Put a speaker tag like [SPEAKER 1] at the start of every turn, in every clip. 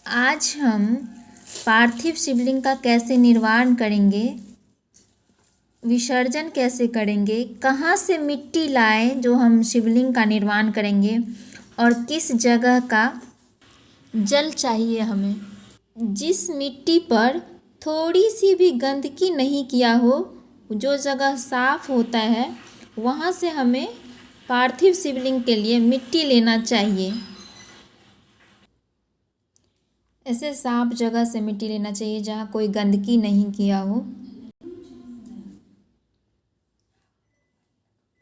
[SPEAKER 1] आज हम पार्थिव शिवलिंग का कैसे निर्माण करेंगे, विसर्जन कैसे करेंगे, कहाँ से मिट्टी लाएं जो हम शिवलिंग का निर्माण करेंगे और किस जगह का जल चाहिए हमें। जिस मिट्टी पर थोड़ी सी भी गंदगी नहीं किया हो, जो जगह साफ होता है, वहाँ से हमें पार्थिव शिवलिंग के लिए मिट्टी लेना चाहिए। ऐसे साफ जगह से मिट्टी लेना चाहिए जहाँ कोई गंदगी नहीं किया हो।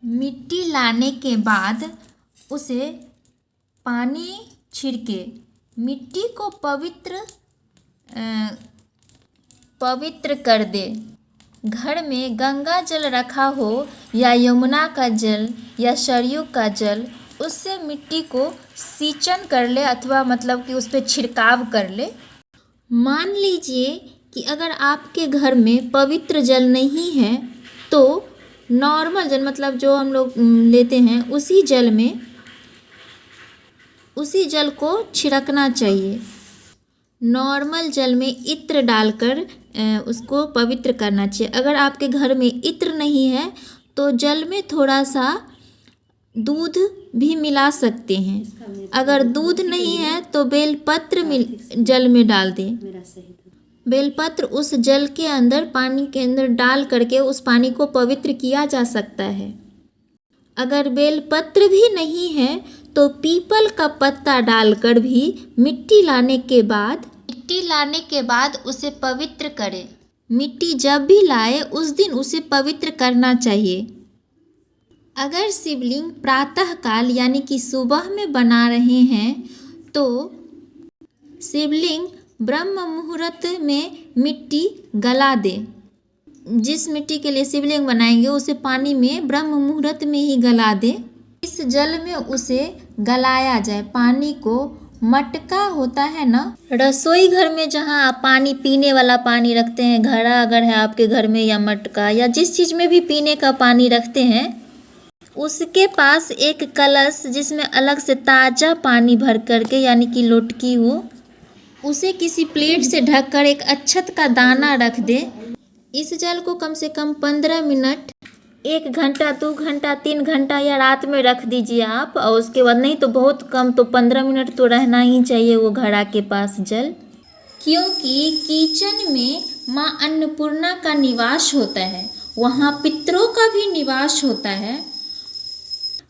[SPEAKER 1] मिट्टी लाने के बाद उसे पानी छिड़के मिट्टी को पवित्र कर दे। घर में गंगा जल रखा हो या यमुना का जल या सरयू का जल, उससे मिट्टी को सींचन कर ले अथवा मतलब कि उस पर छिड़काव कर ले। मान लीजिए कि अगर आपके घर में पवित्र जल नहीं है तो नॉर्मल जल मतलब जो हम लोग लेते हैं उसी जल को छिड़कना चाहिए। नॉर्मल जल में इत्र डालकर उसको पवित्र करना चाहिए। अगर आपके घर में इत्र नहीं है तो जल में थोड़ा सा दूध भी मिला सकते हैं। अगर दूध नहीं है तो बेलपत्र जल में डाल दें। बेलपत्र उस जल के अंदर पानी के अंदर डाल करके उस पानी को पवित्र किया जा सकता है। अगर बेलपत्र भी नहीं है तो पीपल का पत्ता डालकर भी मिट्टी लाने के बाद उसे पवित्र करें। मिट्टी जब भी लाए उस दिन उसे पवित्र करना चाहिए। अगर शिवलिंग प्रातः काल यानी कि सुबह में बना रहे हैं तो शिवलिंग ब्रह्म मुहूर्त में मिट्टी गला दे। जिस मिट्टी के लिए शिवलिंग बनाएंगे उसे पानी में ब्रह्म मुहूर्त में ही गला दे। इस जल में उसे गलाया जाए। पानी को मटका होता है ना, रसोई घर में जहाँ आप पानी पीने वाला पानी रखते हैं, घड़ा अगर है आपके घर में या मटका या जिस चीज़ में भी पीने का पानी रखते हैं, उसके पास एक कलश जिसमें अलग से ताज़ा पानी भर करके यानी कि लोटकी हो, उसे किसी प्लेट से ढककर एक अक्षत का दाना रख दे। इस जल को कम से कम 15 मिनट, 1 घंटा, 2 घंटा, 3 घंटा या रात में रख दीजिए आप। और उसके बाद नहीं तो बहुत कम तो 15 मिनट तो रहना ही चाहिए वो घड़ा के पास जल, क्योंकि किचन में माँ अन्नपूर्णा का निवास होता है, वहाँ पितरों का भी निवास होता है।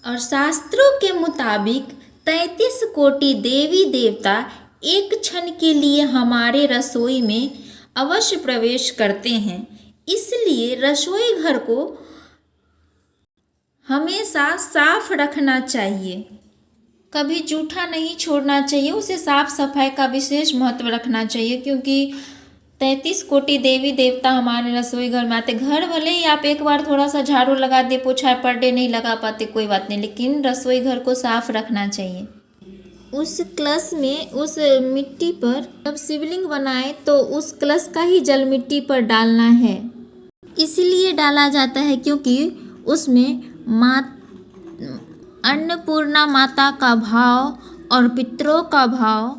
[SPEAKER 1] और शास्त्रों के मुताबिक 33 कोटि देवी देवता एक क्षण के लिए हमारे रसोई में अवश्य प्रवेश करते हैं। इसलिए रसोई घर को हमेशा साफ रखना चाहिए, कभी जूठा नहीं छोड़ना चाहिए। उसे साफ सफाई का विशेष महत्व रखना चाहिए, क्योंकि 33 कोटि देवी देवता हमारे रसोई घर में आते। घर भले ही आप एक बार थोड़ा सा झाड़ू लगा दे, पोछा पर डे नहीं लगा पाते, कोई बात नहीं, लेकिन रसोई घर को साफ रखना चाहिए। उस कलश में, उस मिट्टी पर जब शिवलिंग बनाए तो उस कलश का ही जल मिट्टी पर डालना है। इसलिए डाला जाता है क्योंकि उसमें अन्नपूर्णा माता का भाव और पितरों का भाव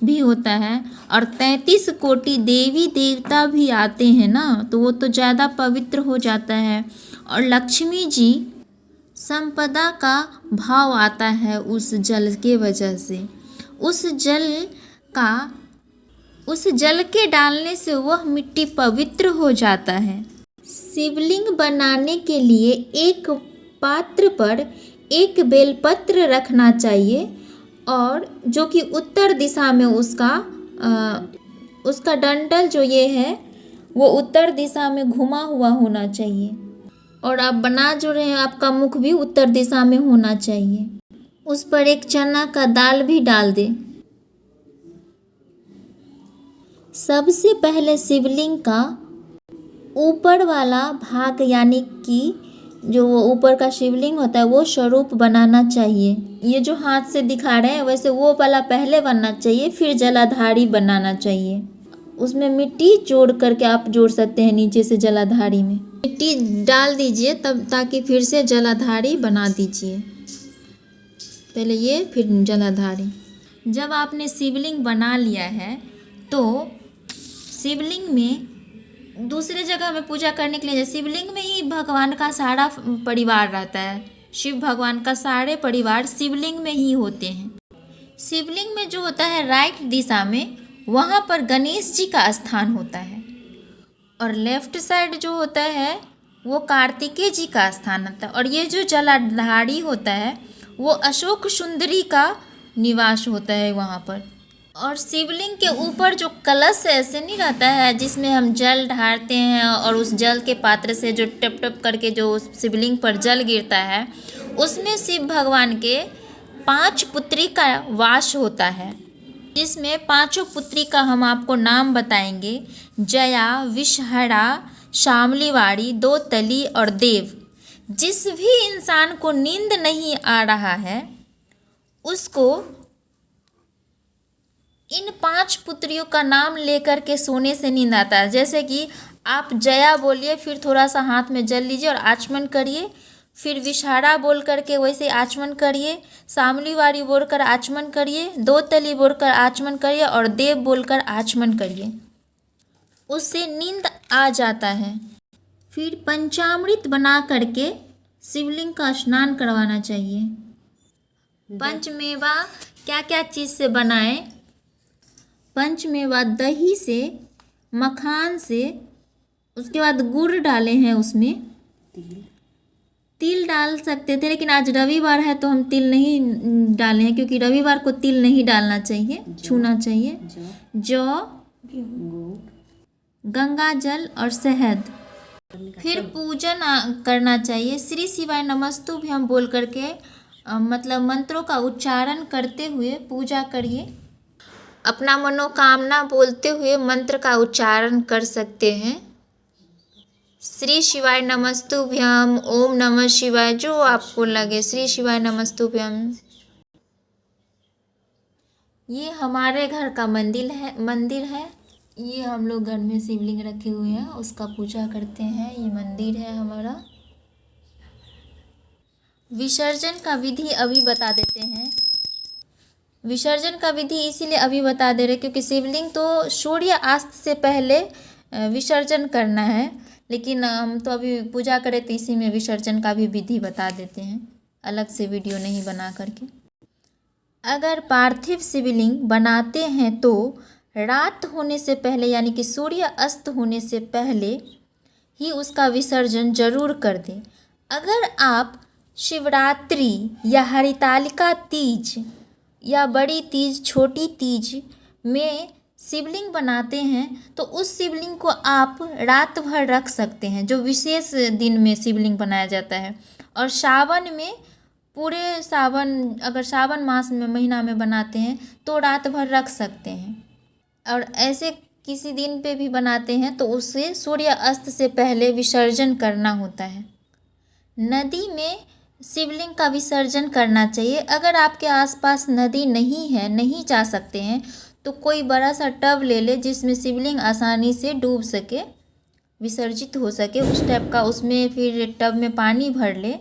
[SPEAKER 1] भी होता है। और 33 कोटि देवी देवता भी आते हैं ना, तो वो तो ज़्यादा पवित्र हो जाता है। और लक्ष्मी जी संपदा का भाव आता है उस जल के वजह से। उस जल के डालने से वह मिट्टी पवित्र हो जाता है। शिवलिंग बनाने के लिए एक पात्र पर एक बेलपत्र रखना चाहिए और जो कि उत्तर दिशा में उसका डंडल जो ये है वो उत्तर दिशा में घुमा हुआ होना चाहिए। और आप बना जो रहे हैं आपका मुख भी उत्तर दिशा में होना चाहिए। उस पर एक चना का दाल भी डाल दे। सबसे पहले शिवलिंग का ऊपर वाला भाग यानी कि जो वो ऊपर का शिवलिंग होता है वो स्वरूप बनाना चाहिए। ये जो हाथ से दिखा रहे हैं वैसे वो वाला पहले बनना चाहिए, फिर जलाधारी बनाना चाहिए। उसमें मिट्टी जोड़ करके आप जोड़ सकते हैं नीचे से जलाधारी में मिट्टी डाल दीजिए तब, ताकि फिर से जलाधारी बना दीजिए। पहले ये फिर जलाधारी। जब आपने शिवलिंग बना लिया है तो शिवलिंग में दूसरे जगह में पूजा करने के लिए शिवलिंग में ही भगवान का सारा परिवार रहता है। शिव भगवान का सारे परिवार शिवलिंग में ही होते हैं। शिवलिंग में जो होता है राइट दिशा में, वहाँ पर गणेश जी का स्थान होता है और लेफ्ट साइड जो होता है वो कार्तिकेय जी का स्थान होता है। और ये जो जलाधारी होता है वो अशोक सुंदरी का निवास होता है वहाँ पर। और शिवलिंग के ऊपर जो कलश ऐसे नहीं रहता है जिसमें हम जल ढारते हैं और उस जल के पात्र से जो टप टप करके जो शिवलिंग पर जल गिरता है, उसमें शिव भगवान के 5 पुत्री का वास होता है, जिसमें 5 पुत्री का हम आपको नाम बताएंगे। जया, विषहरा, शामलीवाड़ी, दो तली और देव। जिस भी इंसान को नींद नहीं आ रहा है उसको इन 5 पुत्रियों का नाम लेकर के सोने से नींद आता है। जैसे कि आप जया बोलिए, फिर थोड़ा सा हाथ में जल लीजिए और आचमन करिए, फिर विषहारा बोल करके वैसे आचमन करिए, शामलीवाड़ी बोलकर आचमन करिए, दो तली बोलकर आचमन करिए और देव बोलकर आचमन करिए, उससे नींद आ जाता है। फिर पंचामृत बना करके शिवलिंग का स्नान करवाना चाहिए। पंचमेवा क्या क्या चीज़ से बनाएं? पंचमेवा दही से, मखान से, उसके बाद गुड़ डाले हैं, उसमें तिल डाल सकते थे लेकिन आज रविवार है तो हम तिल नहीं डाले हैं, क्योंकि रविवार को तिल नहीं डालना चाहिए, छूना चाहिए। जौ, गंगा जल और शहद। फिर पूजन करना चाहिए। श्री शिवाय नमस्तुभ्यम बोल करके मतलब मंत्रों का उच्चारण करते हुए पूजा करिए। अपना मनोकामना बोलते हुए मंत्र का उच्चारण कर सकते हैं। श्री शिवाय नमस्तुभ्यम, ओम नमः शिवाय, जो आपको लगे, श्री शिवाय नमस्तुभ्यम। ये हमारे घर का मंदिर है। ये हम लोग घर में शिवलिंग रखे हुए हैं, उसका पूजा करते हैं। ये मंदिर है हमारा। विसर्जन का विधि अभी बता देते हैं। विसर्जन का विधि इसीलिए अभी बता दे रहे क्योंकि शिवलिंग तो सूर्य अस्त से पहले विसर्जन करना है, लेकिन हम तो अभी पूजा करें तो इसी में विसर्जन का भी विधि बता देते हैं, अलग से वीडियो नहीं बना करके। अगर पार्थिव शिवलिंग बनाते हैं तो रात होने से पहले यानी कि सूर्य अस्त होने से पहले ही उसका विसर्जन जरूर कर दें। अगर आप शिवरात्रि या हरितालिका तीज या बड़ी तीज, छोटी तीज में शिवलिंग बनाते हैं तो उस शिवलिंग को आप रात भर रख सकते हैं, जो विशेष दिन में शिवलिंग बनाया जाता है। और सावन में पूरे सावन, अगर सावन मास में महीना में बनाते हैं तो रात भर रख सकते हैं। और ऐसे किसी दिन पे भी बनाते हैं तो उसे सूर्य अस्त से पहले विसर्जन करना होता है। नदी में शिवलिंग का विसर्जन करना चाहिए। अगर आपके आसपास नदी नहीं है, नहीं जा सकते हैं, तो कोई बड़ा सा टब ले ले जिसमें शिवलिंग आसानी से डूब सके, विसर्जित हो सके, उस टाइप का उसमें फिर टब में पानी भर ले,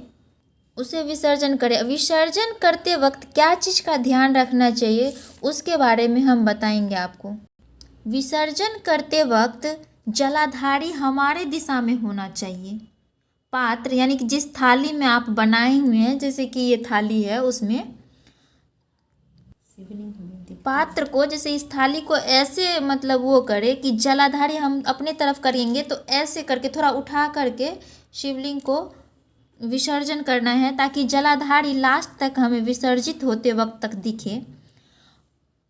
[SPEAKER 1] उसे विसर्जन करें। विसर्जन करते वक्त क्या चीज़ का ध्यान रखना चाहिए उसके बारे में हम बताएंगे आपको। विसर्जन करते वक्त जलाधारी हमारे दिशा में होना चाहिए। पात्र यानी कि जिस थाली में आप बनाए हुए हैं, जैसे कि ये थाली है, उसमें पात्र को, जैसे इस थाली को ऐसे मतलब वो करे कि जलाधारी हम अपने तरफ करेंगे तो ऐसे करके थोड़ा उठा करके शिवलिंग को विसर्जन करना है, ताकि जलाधारी लास्ट तक हमें विसर्जित होते वक्त तक दिखे।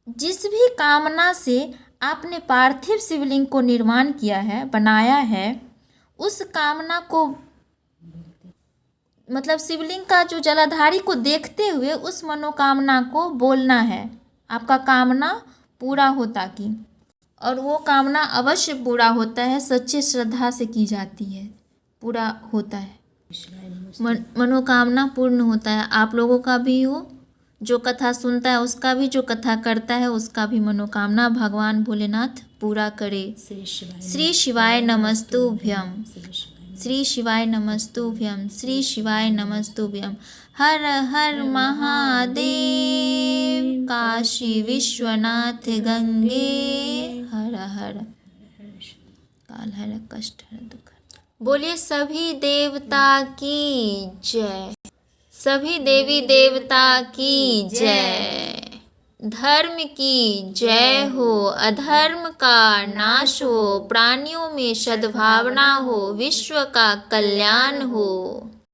[SPEAKER 1] जिस भी कामना से आपने पार्थिव शिवलिंग को निर्माण किया है, बनाया है, उस कामना को मतलब शिवलिंग का जो जलाधारी को देखते हुए उस मनोकामना को बोलना है, आपका कामना पूरा होता कि, और वो कामना अवश्य पूरा होता है, सच्चे श्रद्धा से की जाती है, पूरा होता है, मनोकामना पूर्ण होता है। आप लोगों का भी हो, जो कथा सुनता है उसका भी, जो कथा करता है उसका भी मनोकामना भगवान भोलेनाथ पूरा करे। श्री शिवाय नमस्तुभ्यम, श्री शिवाय नमस्तुभ्यम, श्री शिवाय नमस्तुभ्यम। हर हर महादेव। काशी विश्वनाथ गंगे हर हर काल हर कष्ट हर दुख। बोलिए सभी देवता की जय, सभी देवी देवता की जय। धर्म की जय हो, अधर्म का नाश हो, प्राणियों में सद्भावना हो, विश्व का कल्याण हो।